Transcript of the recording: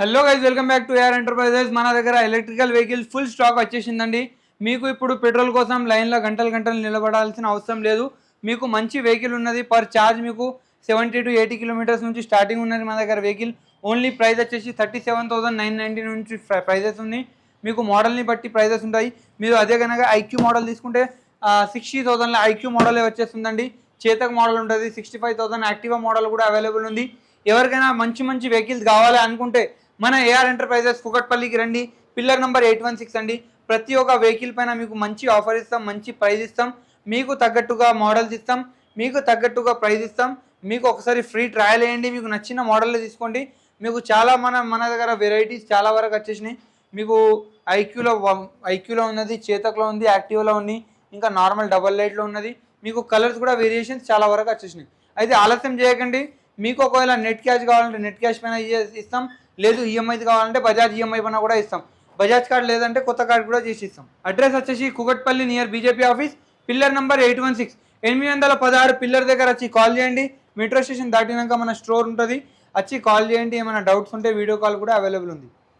Hello guys, welcome back to AR Enterprises. మన దగ్గర electrical vehicles full stock వచ్చేసిందండి. మీకు ఇప్పుడు పెట్రోల్ కోసం లైన్లో గంటలు గంటలు నిలబడాల్సిన అవసరం లేదు. మీకు మంచి వెహికల్ ఉన్నది. పర్ ఛార్జ్ మీకు 70 to 80 కిలోమీటర్స్ నుంచి స్టార్టింగ్ ఉన్నది మన దగ్గర వెహికల్. ఓన్లీ ప్రైస్ వచ్చేసి 37,990 నుంచి ప్రైజెస్ ఉంది. మీకు మోడల్ని బట్టి ప్రైజెస్ ఉంటాయి. మీరు అదే కనుక ఐక్యూ మోడల్ తీసుకుంటే 60,000లో ఐక్యూ మోడలే వచ్చేస్తుందండి. చేతక్ మోడల్ ఉంటుంది. 65,000 యాక్టివా మోడల్ కూడా అవైలబుల్ ఉంది. ఎవరికైనా మంచి మంచి వెహికల్స్ కావాలి అనుకుంటే మన ఏఆర్ ఎంటర్ప్రైజెస్ కుకట్పల్లికి రండి. పిల్లర్ నెంబర్ 816 అండి. ప్రతి ఒక్క వెహికల్ పైన మీకు మంచి ఆఫర్ ఇస్తాం, మంచి ప్రైస్ ఇస్తాం. మీకు తగ్గట్టుగా మోడల్స్ ఇస్తాం, మీకు తగ్గట్టుగా ప్రైస్ ఇస్తాం. మీకు ఒకసారి ఫ్రీ ట్రయల్ వేయండి. మీకు నచ్చిన మోడల్ తీసుకోండి. మీకు చాలా మన దగ్గర వెరైటీస్ చాలా వరకు వచ్చేసినాయి. మీకు ఐక్యూలో ఉన్నది, చేతక్లో ఉంది, యాక్టివ్లో ఉంది, ఇంకా నార్మల్ డబల్ లైట్లో ఉన్నది. మీకు కలర్స్ కూడా వేరియేషన్స్ చాలా వరకు వచ్చేసినాయి. అయితే ఆలస్యం చేయకండి. మీకు ఒకవేళ నెట్ క్యాష్ కావాలంటే నెట్ క్యాష్ పైన ఇస్తాం, లేదు ఈఎంఐ కావాలంటే బజాజ్ ఈఎంఐ పైన కూడా ఇస్తాం. బజాజ్ కార్డ్ లేదంటే కొత్త కార్డ్ కూడా చేసి ఇస్తాం. అడ్రస్ వచ్చేసి Kukatpally near BJP office, pillar number 816. 816 pillar దగ్గర వచ్చి కాల్ చేయండి. మెట్రో స్టేషన్ దాటినాక మన స్టోర్ ఉంటుంది. వచ్చి కాల్ చేయండి. ఏమైనా డౌట్స్ ఉంటే వీడియో కాల్ కూడా అవైలబుల్ ఉంది.